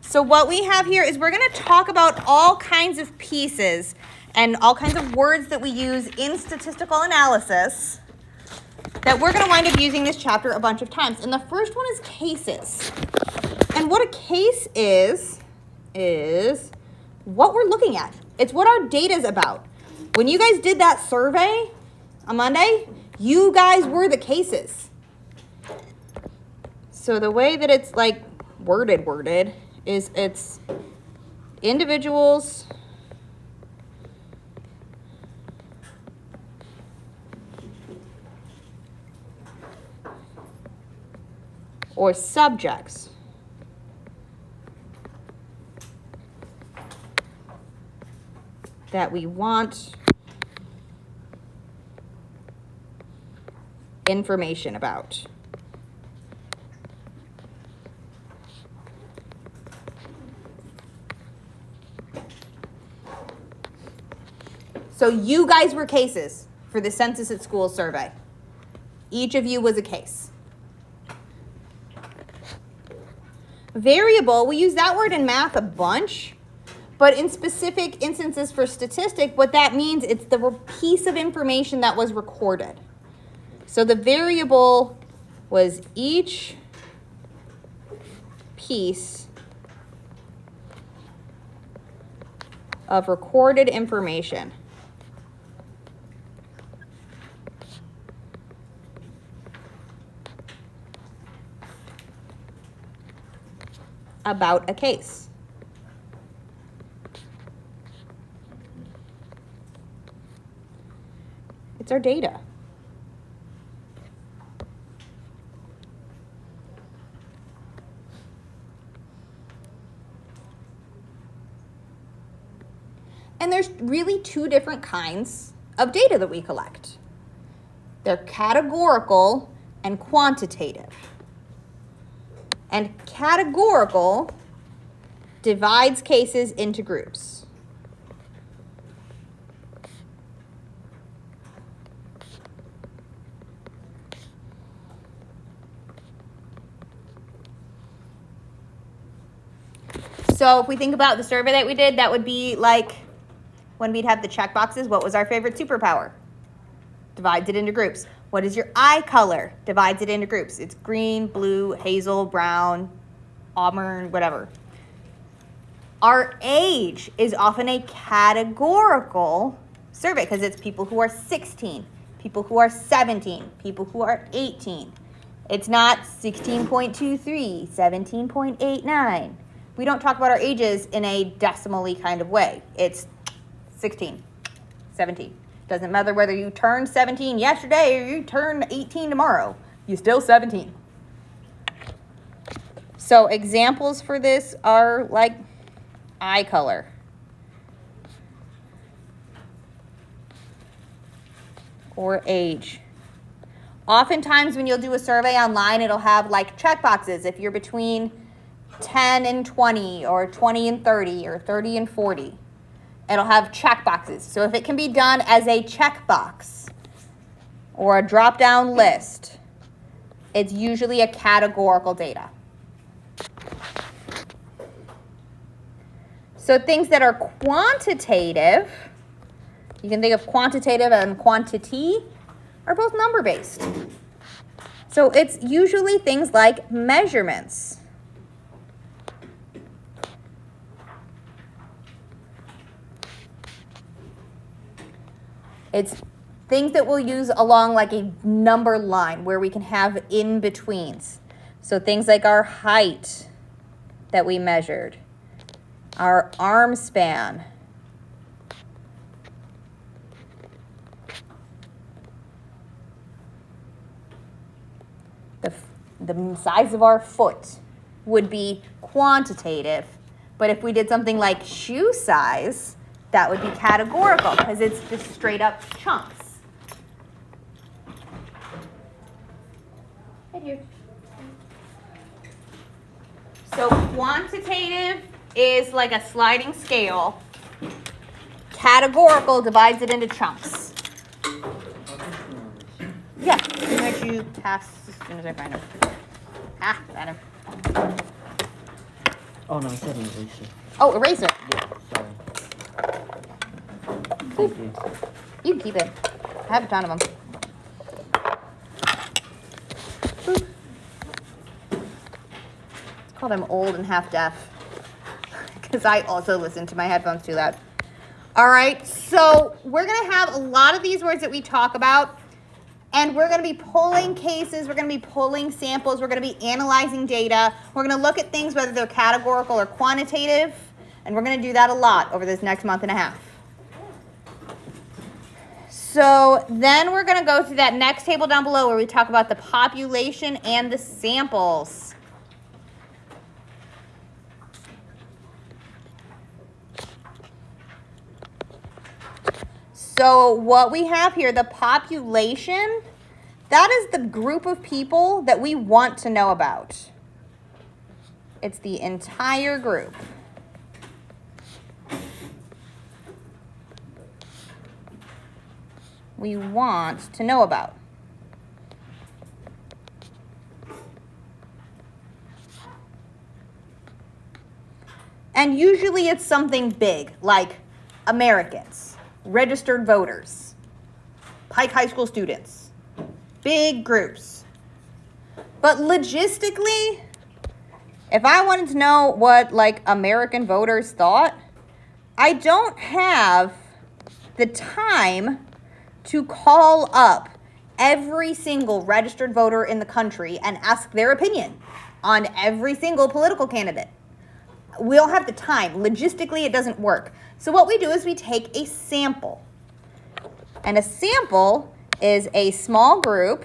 So what we have here is we're going to talk about all kinds of pieces and all kinds of words that we use in statistical analysis that we're going to wind up using this chapter a bunch of times. And the first one is cases. And what a case is what we're looking at. It's what our data is about. When you guys did that survey on Monday, you guys were the cases. So the way that it's like worded is it's individuals or subjects that we want information about. So you guys were cases for the Census at Schools survey. Each of you was a case. Variable, we use that word in math a bunch, but in specific instances for statistic, what that means, it's the piece of information that was recorded. So the variable was each piece of recorded information. About a case. It's our data. And there's really two different kinds of data that we collect. They're categorical and quantitative. And categorical divides cases into groups. So if we think about the survey that we did, that would be like when we'd have the check boxes. What was our favorite superpower? Divides it into groups. What is your eye color? Divides it into groups. It's green, blue, hazel, brown, auburn, whatever. Our age is often a categorical survey because it's people who are 16, people who are 17, people who are 18. It's not 16.23, 17.89. We don't talk about our ages in a decimally kind of way. It's 16, 17. Doesn't matter whether you turned 17 yesterday or you turned 18 tomorrow. You're still 17. So examples for this are like eye color. Or age. Oftentimes when you'll do a survey online, it'll have like check boxes if you're between 10 and 20 or 20 and 30 or 30 and 40. It'll have check boxes. So if it can be done as a checkbox or a drop-down list, it's usually a categorical data. So things that are quantitative, you can think of quantitative and quantity, are both number-based. So it's usually things like measurements. It's things that we'll use along like a number line where we can have in-betweens. So things like our height that we measured, our arm span, the size of our foot would be quantitative. But if we did something like shoe size, that would be categorical because it's just straight up chunks. Right here. So quantitative is like a sliding scale. Categorical divides it into chunks. Yeah, I'm going to let you pass as soon as I find him. Ah, got him. Oh, no, I said eraser. Oh, eraser. Yeah, sorry. Thank you. You can keep it. I have a ton of them. Boop. Let's call them old and half deaf. Because I also listen to my headphones too loud. All right, so we're going to have a lot of these words that we talk about, and we're going to be pulling cases, we're going to be pulling samples, we're going to be analyzing data, we're going to look at things whether they're categorical or quantitative, and we're going to do that a lot over this next month and a half. So then we're going to go to that next table down below where we talk about the population and the samples. So what we have here, the population, that is the group of people that we want to know about. It's the entire group. We want to know about. And usually it's something big, like Americans. Registered voters, Pike High School students, big groups. But logistically, if I wanted to know what like American voters thought, I don't have the time to call up every single registered voter in the country and ask their opinion on every single political candidate. We don't have the time. Logistically, it doesn't work. So what we do is we take a sample. And a sample is a small group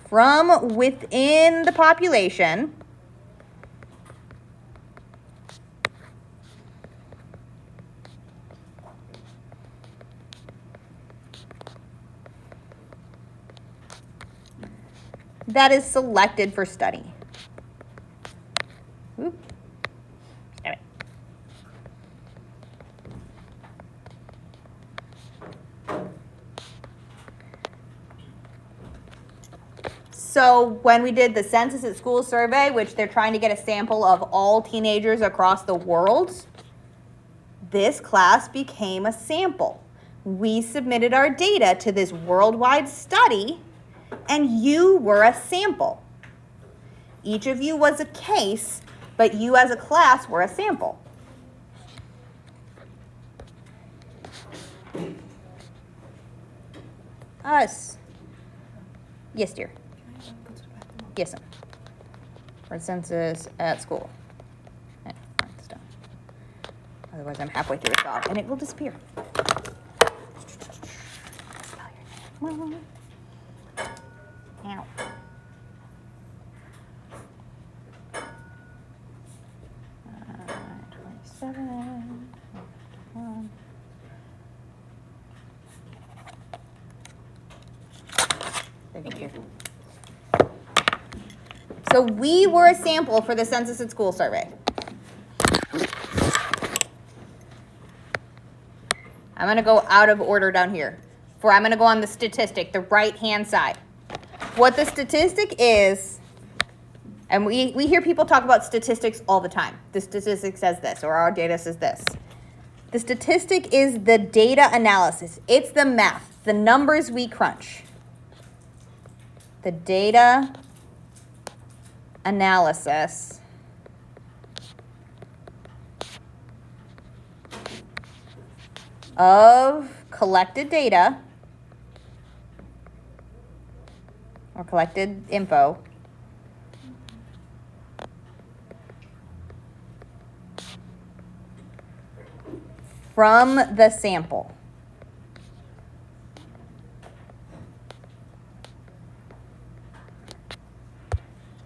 from within the population that is selected for study. Oop. Damn it. So when we did the Census at School survey, which they're trying to get a sample of all teenagers across the world, this class became a sample. We submitted our data to this worldwide study, and you were a sample. Each of you was a case, but you as a class were a sample. Us. Yes, dear. Yes, sir. For census at school. Yeah, it's done. Otherwise, I'm halfway through a thought, and it will disappear. Ow. Thank you. So we were a sample for the Census at School survey. I'm going to go out of order down here. I'm going to go on the statistic, the right-hand side. What the statistic is, and we hear people talk about statistics all the time. The statistic says this, or our data says this. The statistic is the data analysis. It's the math, the numbers we crunch. The data analysis of collected data or collected info from the sample.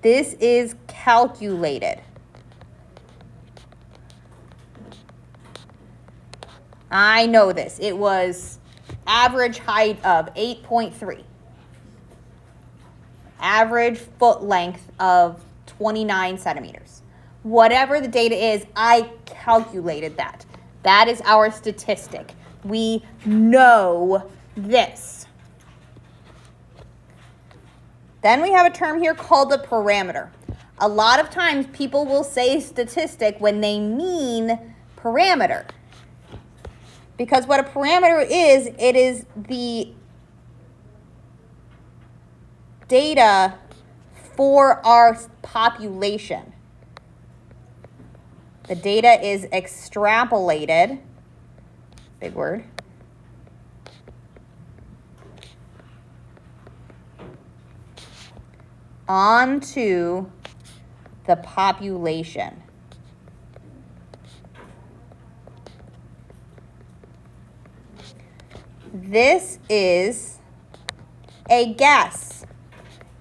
This is calculated. I know this. It was average height of 8.3. Average foot length of 29 centimeters. Whatever the data is, I calculated that. That is our statistic. We know this. Then we have a term here called the parameter. A lot of times people will say statistic when they mean parameter. Because what a parameter is, it is the data for our population. The data is extrapolated, big word, onto the population. This is a guess,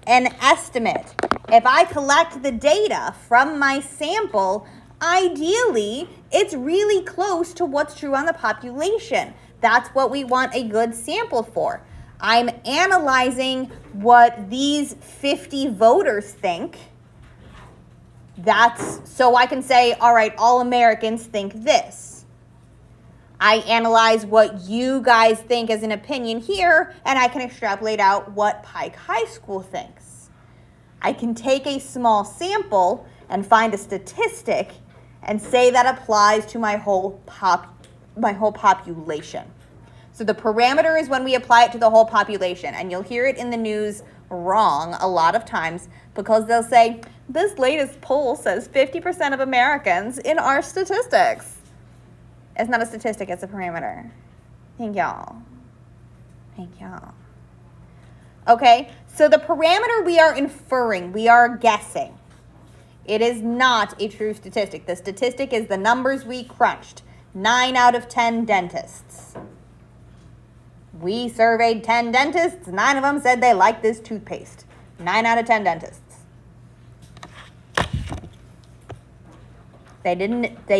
an estimate. If I collect the data from my sample, ideally, it's really close to what's true on the population. That's what we want a good sample for. I'm analyzing what these 50 voters think. That's so I can say, all right, all Americans think this. I analyze what you guys think as an opinion here, and I can extrapolate out what Pike High School thinks. I can take a small sample and find a statistic and say that applies to my whole population. So the parameter is when we apply it to the whole population, and you'll hear it in the news wrong a lot of times because they'll say, this latest poll says 50% of Americans in our statistics. It's not a statistic, it's a parameter. Thank y'all. Thank y'all. Okay, so the parameter we are inferring, we are guessing. It is not a true statistic. The statistic is the numbers we crunched. 9 out of 10 dentists. We surveyed 10 dentists. 9 of them said they liked this toothpaste. 9 out of 10 dentists. They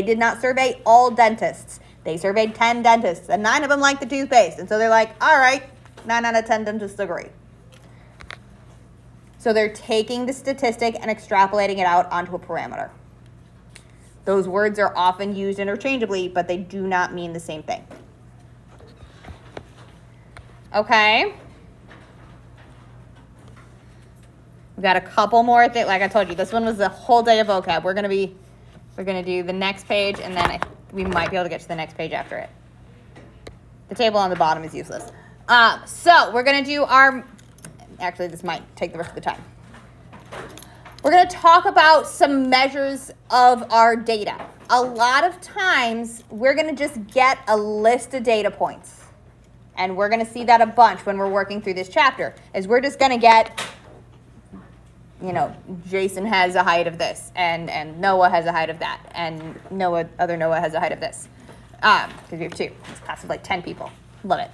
did not survey all dentists. They surveyed 10 dentists, and 9 of them liked the toothpaste. And so they're like, all right, 9 out of 10 dentists agree. So they're taking the statistic and extrapolating it out onto a parameter. Those words are often used interchangeably, but they do not mean the same thing. Okay. We've got a couple more things. Like I told you, this one was a whole day of vocab. We're gonna do the next page, and then we might be able to get to the next page after it. The table on the bottom is useless. So we're gonna do actually this might take the rest of the time. We're gonna talk about some measures of our data. A lot of times we're gonna just get a list of data points. And we're gonna see that a bunch when we're working through this chapter, is we're just gonna get, Jason has a height of this, and Noah has a height of that, and other Noah has a height of this. Because we have 2. It's a class of like 10 people. Love it.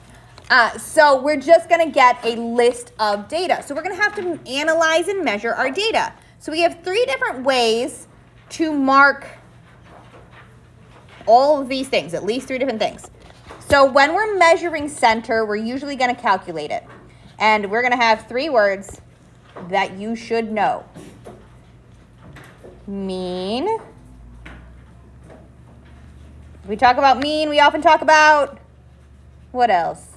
So we're just going to get a list of data. So we're going to have to analyze and measure our data. So we have 3 different ways to mark all of these things, at least 3 different things. So when we're measuring center, we're usually going to calculate it. And we're going to have 3 words that you should know. Mean. If we talk about mean, we often talk about what else?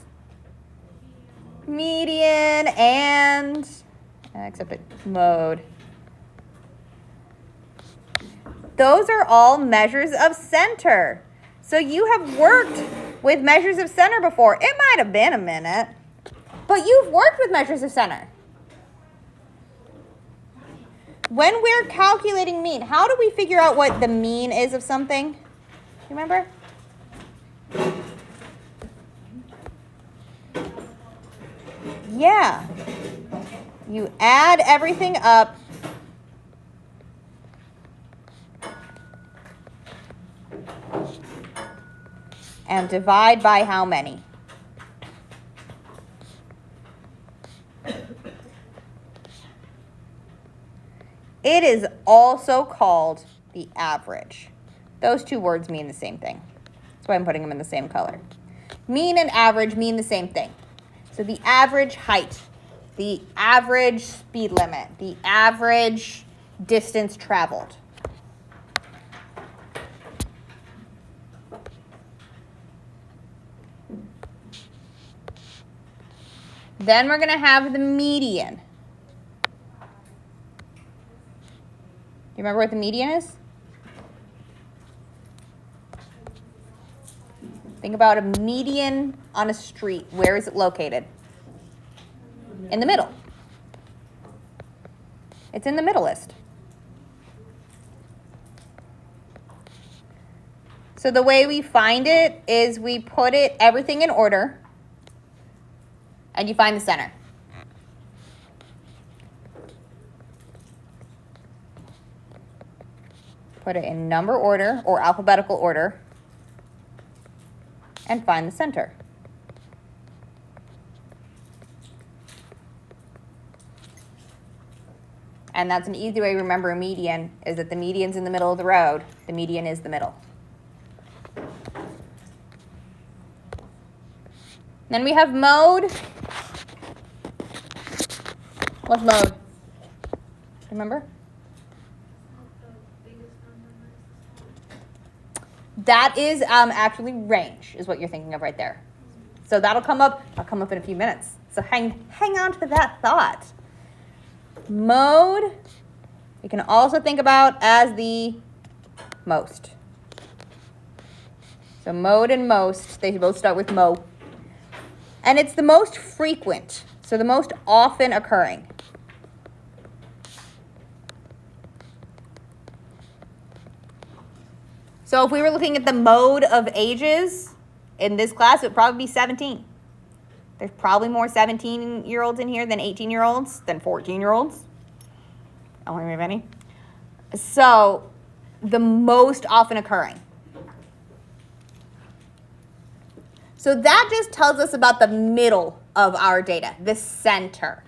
Median and, except mode. Those are all measures of center. So you have worked with measures of center before. It might have been a minute, but you've worked with measures of center. When we're calculating mean, how do we figure out what the mean is of something? You remember? Yeah. You add everything up. And divide by how many? It is also called the average. Those 2 words mean the same thing. That's why I'm putting them in the same color. Mean and average mean the same thing. So the average height, the average speed limit, the average distance traveled. Then we're going to have the median. You remember what the median is? Think about a median on a street. Where is it located? In the middle. It's in the middle list. So the way we find it is we put everything in order, and you find the center. Put it in number order or alphabetical order and find the center. And that's an easy way to remember a median, is that the median's in the middle of the road. The median is the middle. Then we have mode. What's mode? Remember? That is actually range, is what you're thinking of right there. So that'll come up. I'll come up in a few minutes. So hang on to that thought. Mode, you can also think about as the most. So mode and most, they both start with mo. And it's the most frequent, so the most often occurring. So if we were looking at the mode of ages in this class, it would probably be 17. There's probably more 17-year-olds in here than 18-year-olds, than 14-year-olds. I don't have any. So the most often occurring. So that just tells us about the middle of our data, the center.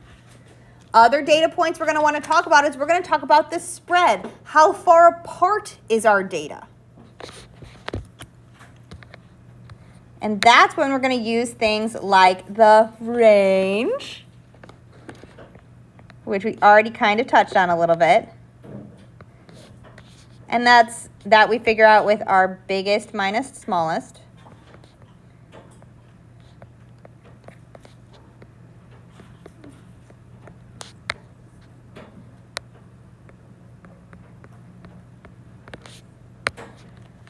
Other data points we're going to want to talk about is we're going to talk about the spread. How far apart is our data? And that's when we're going to use things like the range, which we already kind of touched on a little bit. And that's that we figure out with our biggest minus smallest.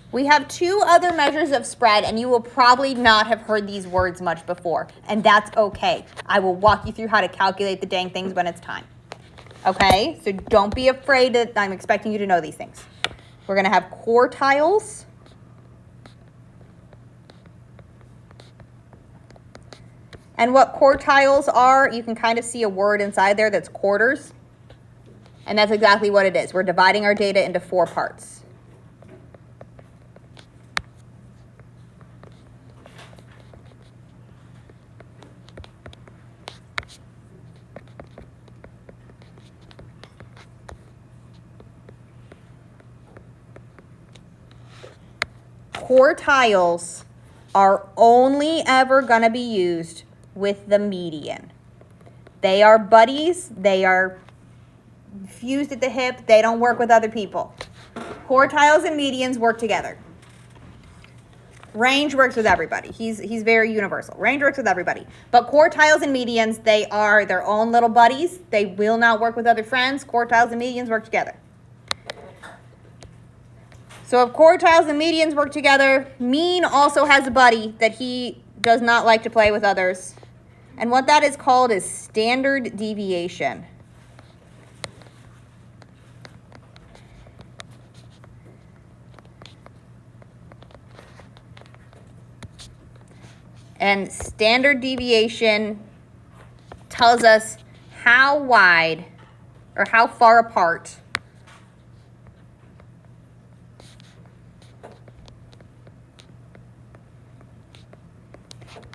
We have two other measures of spread, and you will probably not have heard these words much before, and that's okay. I will walk you through how to calculate the dang things when it's time. Okay, so don't be afraid that I'm expecting you to know these things. We're going to have quartiles. And what quartiles are, you can kind of see a word inside there that's quarters. And that's exactly what it is. We're dividing our data into 4 parts. Quartiles are only ever going to be used with the median. They are buddies. They are fused at the hip. They don't work with other people. Quartiles and medians work together. Range works with everybody. He's very universal. Range works with everybody. But quartiles and medians, they are their own little buddies. They will not work with other friends. Quartiles and medians work together. So if quartiles and medians work together, mean also has a buddy that he does not like to play with others. And what that is called is standard deviation. And standard deviation tells us how wide or how far apart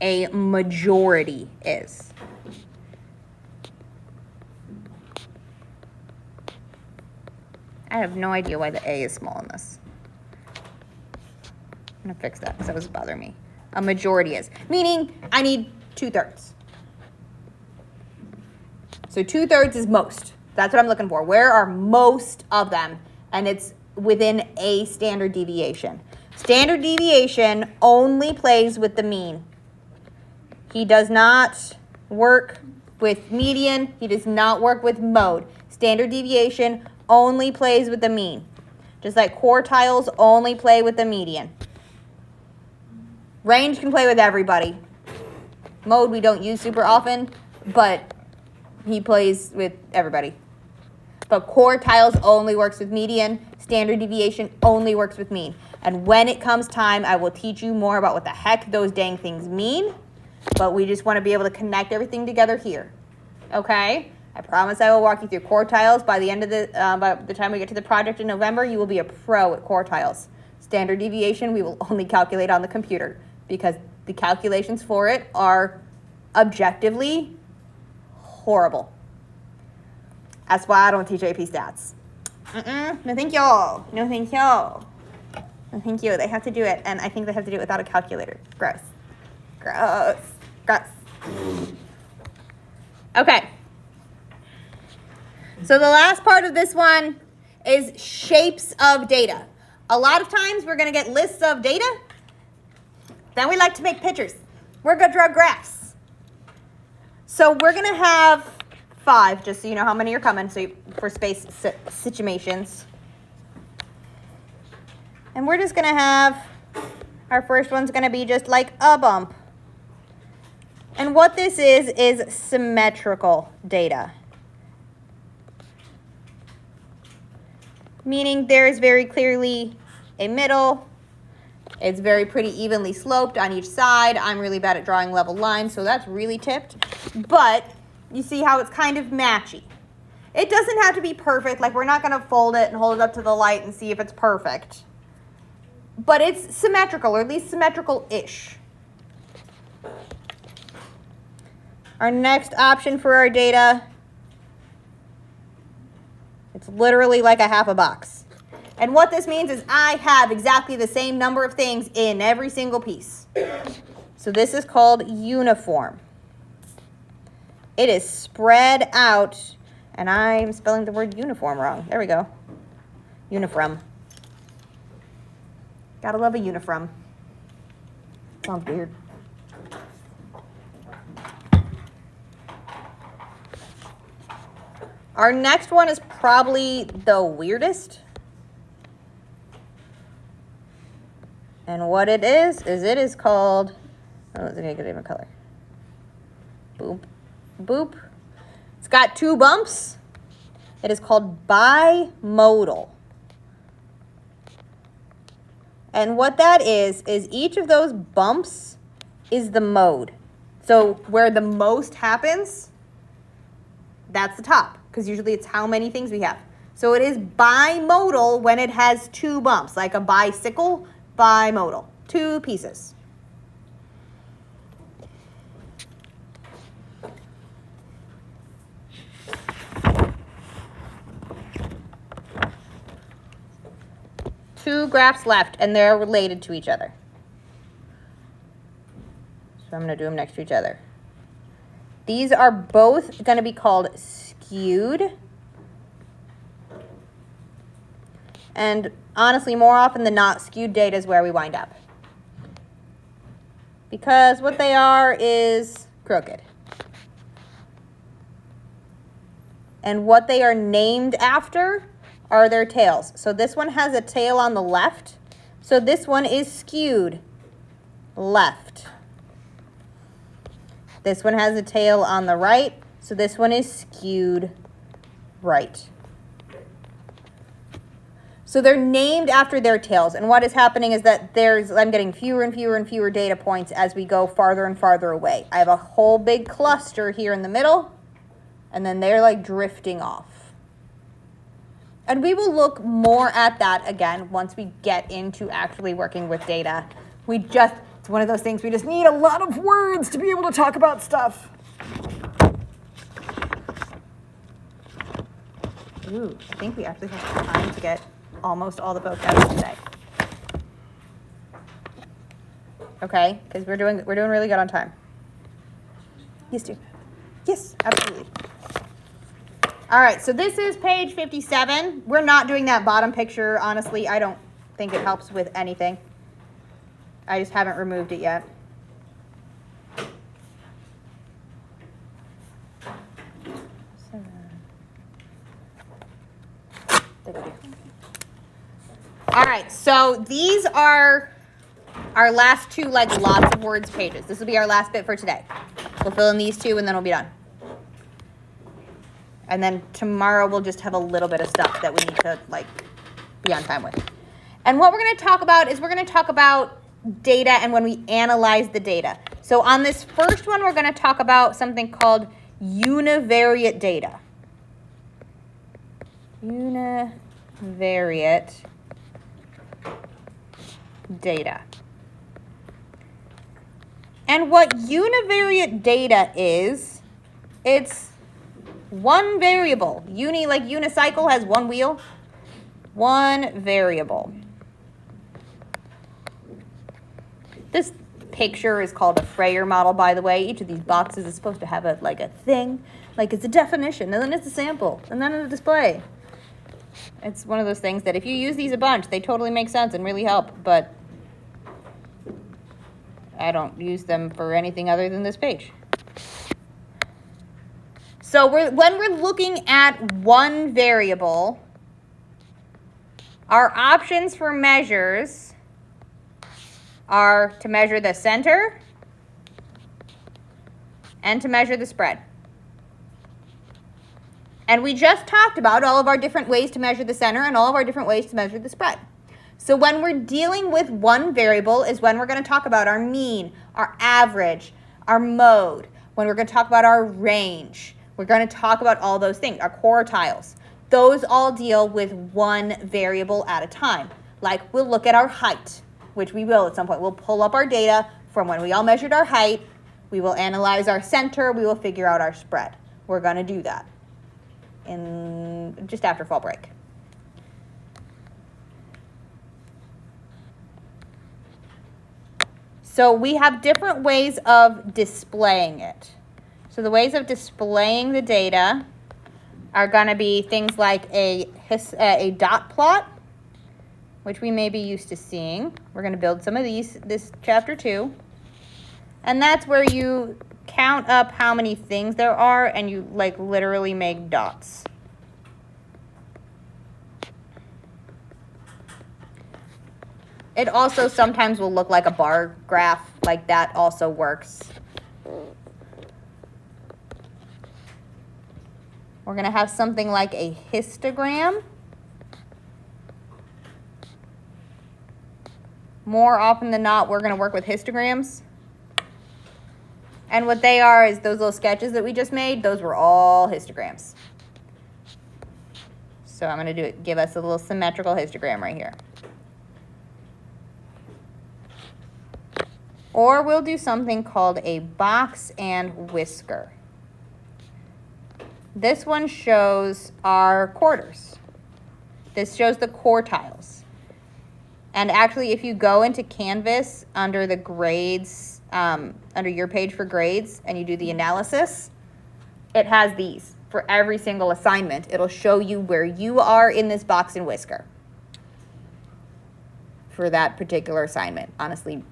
a majority is. I have no idea why the A is small in this. I'm going to fix that because that was bothering me. A majority is, meaning I need 2/3. So 2/3 is most. That's what I'm looking for. Where are most of them? And it's within a standard deviation. Standard deviation only plays with the mean. He does not work with median. He does not work with mode. Standard deviation only plays with the mean. Just like quartiles only play with the median. Range can play with everybody. Mode we don't use super often, but he plays with everybody. But quartiles only works with median. Standard deviation only works with mean. And when it comes time, I will teach you more about what the heck those dang things mean. But we just want to be able to connect everything together here. Okay? I promise I will walk you through quartiles. By the end of by the time we get to the project in November, you will be a pro at quartiles. Standard deviation, we will only calculate on the computer because the calculations for it are objectively horrible. That's why I don't teach AP stats. No thank y'all. No thank y'all. No thank you. They have to do it, and I think they have to do it without a calculator. Gross. Gross. Gross. Okay. So the last part of this one is shapes of data. A lot of times we're going to get lists of data. Then we like to make pictures. We're going to draw graphs. So we're going to have 5, just so you know how many are coming for space situations. And we're just going to have, our first one's going to be just like a bump. And what this is symmetrical data. Meaning there is very clearly a middle. It's very pretty evenly sloped on each side. I'm really bad at drawing level lines, so that's really tipped. But you see how it's kind of matchy. It doesn't have to be perfect. Like, we're not going to fold it and hold it up to the light and see if it's perfect. But it's symmetrical, or at least symmetrical-ish. Our next option for our data, it's literally like a half a box. And what this means is I have exactly the same number of things in every single piece. So this is called uniform. It is spread out, and I'm spelling the word uniform wrong. There we go. Uniform. Gotta love a uniform. Sounds weird. Our next one is probably the weirdest. And what it is called, oh, it's gonna get a different color. Boop, boop. It's got 2 bumps. It is called bimodal. And what that is each of those bumps is the mode. So where the most happens, that's the top, because usually it's how many things we have. So it is bimodal when it has 2 bumps, like a bicycle, bimodal, 2 pieces. Two graphs left, and they're related to each other. So I'm going to do them next to each other. These are both going to be called skewed. And honestly, more often than not, skewed data is where we wind up. Because what they are is crooked. And what they are named after are their tails. So this one has a tail on the left. So this one is skewed left. This one has a tail on the right. So this one is skewed right. So they're named after their tails. And what is happening is that I'm getting fewer and fewer and fewer data points as we go farther and farther away. I have a whole big cluster here in the middle, and then they're like drifting off. And we will look more at that again once we get into actually working with data. It's one of those things we just need a lot of words to be able to talk about stuff. Ooh, I think we actually have time to get almost all the folks out today. Okay, because we're doing really good on time. Used to. Yes, absolutely. All right, so this is page 57. We're not doing that bottom picture. Honestly, I don't think it helps with anything. I just haven't removed it yet. take it with you. All right, so these are our last two, like, lots of words pages. This will be our last bit for today. We'll fill in these two and then we'll be done. And then tomorrow we'll just have a little bit of stuff that we need to, like, be on time with. And what we're going to talk about is we're going to talk about data and when we analyze the data. So on this first one, we're going to talk about something called univariate data. Univariate data. And what univariate data is, it's one variable. Like unicycle has one wheel. One variable. This picture is called a Freyer model, by the way. Each of these boxes is supposed to have a thing. Like it's a definition, and then it's a sample, and then a display. It's one of those things that if you use these a bunch, they totally make sense and really help, but I don't use them for anything other than this page. So when we're looking at one variable, our options for measures are to measure the center and to measure the spread. And we just talked about all of our different ways to measure the center and all of our different ways to measure the spread. So when we're dealing with one variable is when we're going to talk about our mean, our average, our mode, when we're going to talk about our range. We're going to talk about all those things, our quartiles. Those all deal with one variable at a time. Like we'll look at our height, which we will at some point. We'll pull up our data from when we all measured our height. We will analyze our center. We will figure out our spread. We're going to do that in just after fall break. So we have different ways of displaying it. So the ways of displaying the data are going to be things like a dot plot, which we may be used to seeing. We're going to build some of these this chapter 2. And that's where you count up how many things there are and you like literally make dots. It also sometimes will look like a bar graph, like that also works. We're going to have something like a histogram. More often than not, we're going to work with histograms. And what they are is those little sketches that we just made, those were all histograms. So I'm going to give us a little symmetrical histogram right here. Or we'll do something called a box and whisker. This one shows our quarters. This shows the quartiles. And actually, if you go into Canvas under the grades, under your page for grades, and you do the analysis, it has these. For every single assignment, it'll show you where you are in this box and whisker for that particular assignment. Honestly,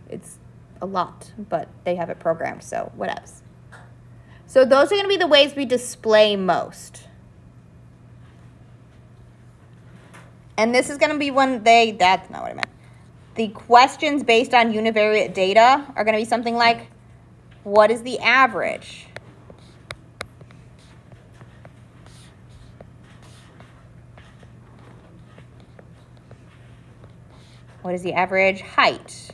it's a lot, but they have it programmed, so what else? So those are going to be the ways we display most. And this is going to be when that's not what I meant. The questions based on univariate data are going to be something like, what is the average? What is the average height?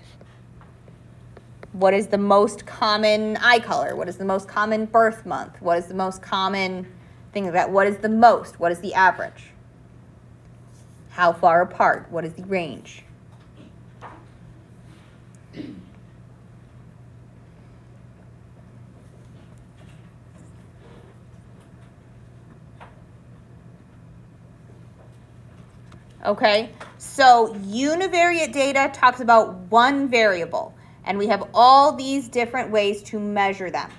What is the most common eye color? What is the most common birth month? What is the most common thing like that? What is the most? What is the average? How far apart? What is the range? Okay, so univariate data talks about one variable. And we have all these different ways to measure them.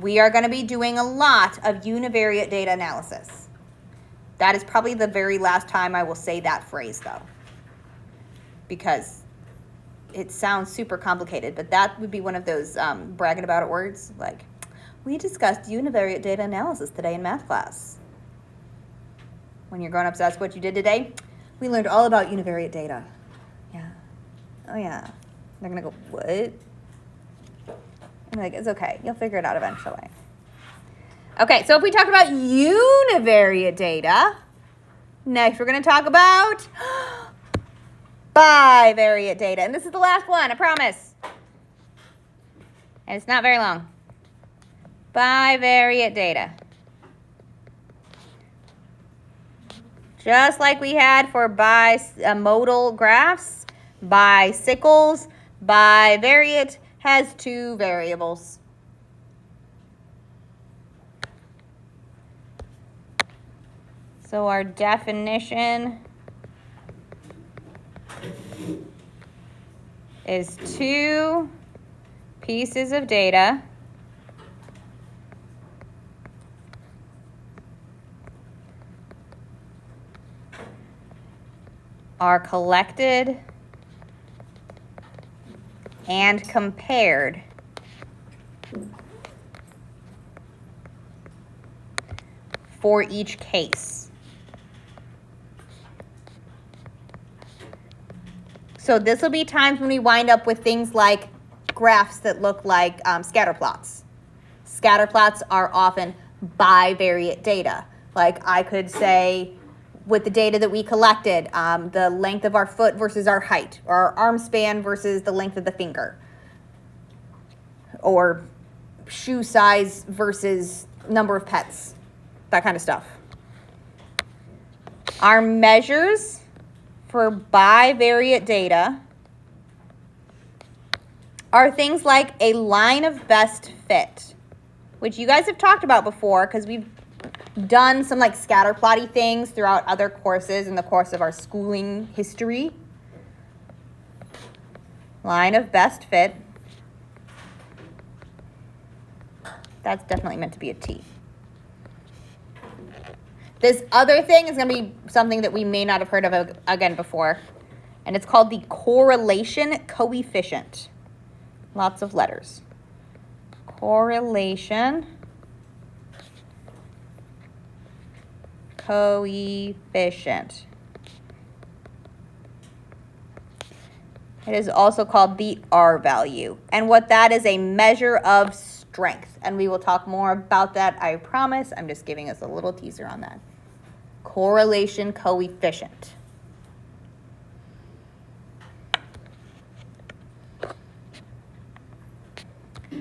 We are going to be doing a lot of univariate data analysis. That is probably the very last time I will say that phrase, though, because it sounds super complicated, but that would be one of those bragging about it words, like, we discussed univariate data analysis today in math class. When you're grown-ups ask what you did today, we learned all about univariate data. Yeah. Oh, yeah. They're going to go, what? I'm like, it's okay. You'll figure it out eventually. Okay, so if we talk about univariate data, next we're going to talk about bivariate data. And this is the last one, I promise. And it's not very long. Bivariate data. Just like we had for bimodal graphs, bicycles, bivariate has two variables. So our definition is two pieces of data are collected and compared for each case. So this will be times when we wind up with things like graphs that look like scatter plots. Scatter plots are often bivariate data. Like I could say, with the data that we collected, the length of our foot versus our height, or our arm span versus the length of the finger, or shoe size versus number of pets, that kind of stuff. Our measures for bivariate data are things like a line of best fit, which you guys have talked about before because we've done some like scatter plotty things throughout other courses in the course of our schooling history. Line of best fit. That's definitely meant to be a T. This other thing is going to be something that we may not have heard of again before, and it's called the correlation coefficient. Lots of letters. Correlation coefficient. It is also called the R value. And what that is, a measure of strength. And we will talk more about that, I promise. I'm just giving us a little teaser on that. Correlation coefficient.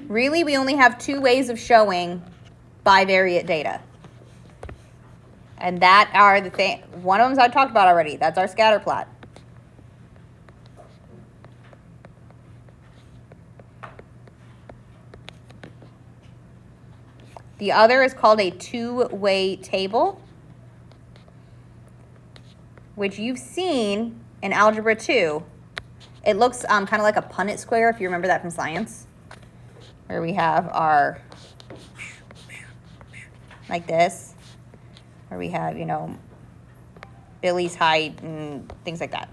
Really, we only have two ways of showing bivariate data. And that are the thing. One of them I talked about already. That's our scatter plot. The other is called a two-way table, which you've seen in Algebra 2. It looks kind of like a Punnett square, if you remember that from science, where we have our, like this, where we have, you know, Billy's height and things like that.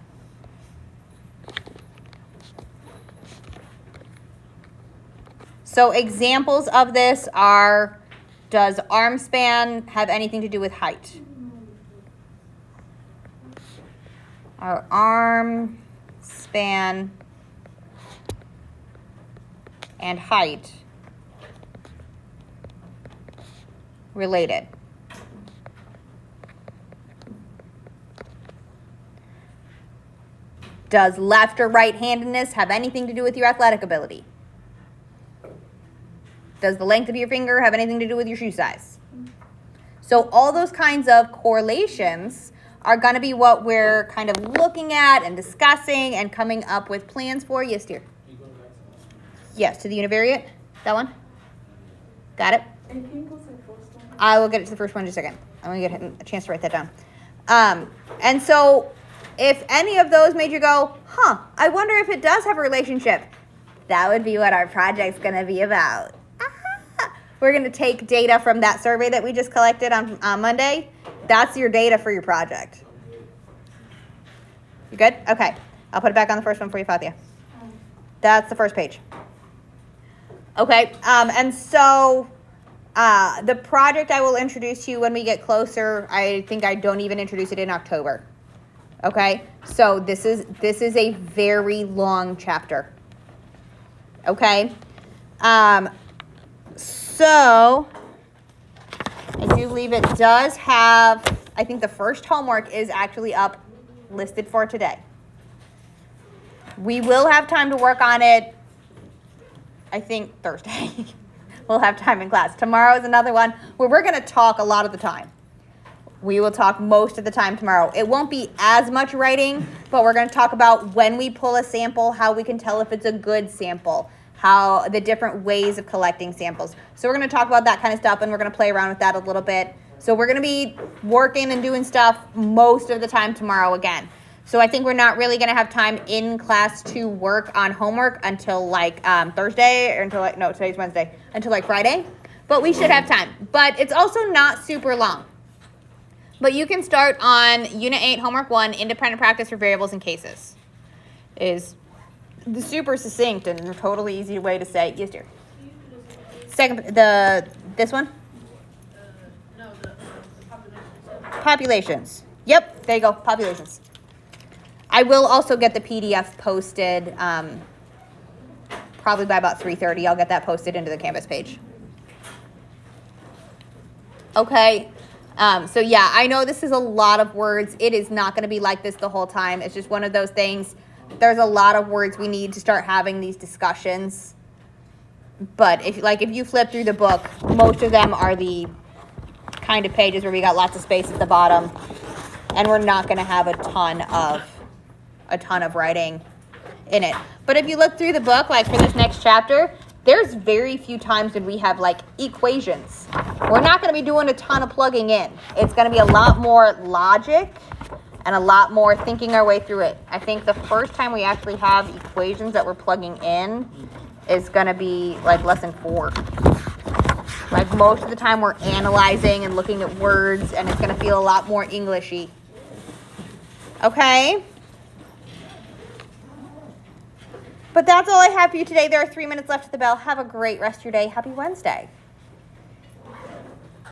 So examples of this are, does arm span have anything to do with height? Our arm span and height related. Does left or right-handedness have anything to do with your athletic ability? Does the length of your finger have anything to do with your shoe size? So all those kinds of correlations are going to be what we're kind of looking at and discussing and coming up with plans for. Yes, dear? Yes, to the univariate. That one? Got it? I will get it to the first one in just a second. I'm going to get a chance to write that down. And so if any of those made you go, I wonder if it does have a relationship, that would be what our project's going to be about. We're going to take data from that survey that we just collected on Monday. That's your data for your project. You good? Okay. I'll put it back on the first one for you, Fathia. That's the first page. Okay. And so The project I will introduce to you when we get closer. I think I don't even introduce it in October. Okay, so this is a very long chapter. Okay, so I do believe it does have. I think the first homework is actually up, listed for today. We will have time to work on it. I think Thursday. We'll have time in class. Tomorrow is another one where we're going to talk a lot of the time. We will talk most of the time tomorrow. It won't be as much writing, but we're going to talk about when we pull a sample, how we can tell if it's a good sample, how the different ways of collecting samples. So we're going to talk about that kind of stuff, and we're going to play around with that a little bit. So we're going to be working and doing stuff most of the time tomorrow again. So I think we're not really going to have time in class to work on homework until like Thursday, or until like, no, today's Wednesday, until like Friday. But we should have time. But it's also not super long. But you can start on Unit 8, Homework 1, Independent Practice for Variables and Cases. Is the super succinct and totally easy way to say, yes, dear. Second, this one? No, the populations. Populations. Yep, there you go, populations. I will also get the PDF posted probably by about 3:30. I'll get that posted into the Canvas page. Okay, so yeah, I know this is a lot of words. It is not going to be like this the whole time. It's just one of those things. There's a lot of words we need to start having these discussions. But if you flip through the book, most of them are the kind of pages where we got lots of space at the bottom, and we're not going to have a ton of writing in it. But if you look through the book, like for this next chapter, there's very few times when we have like equations. We're not going to be doing a ton of plugging in. It's going to be a lot more logic and a lot more thinking our way through it. I think the first time we actually have equations that we're plugging in is going to be like lesson 4. Like most of the time we're analyzing and looking at words, and it's going to feel a lot more Englishy. Okay? But that's all I have for you today. There are 3 minutes left at the bell. Have a great rest of your day. Happy Wednesday.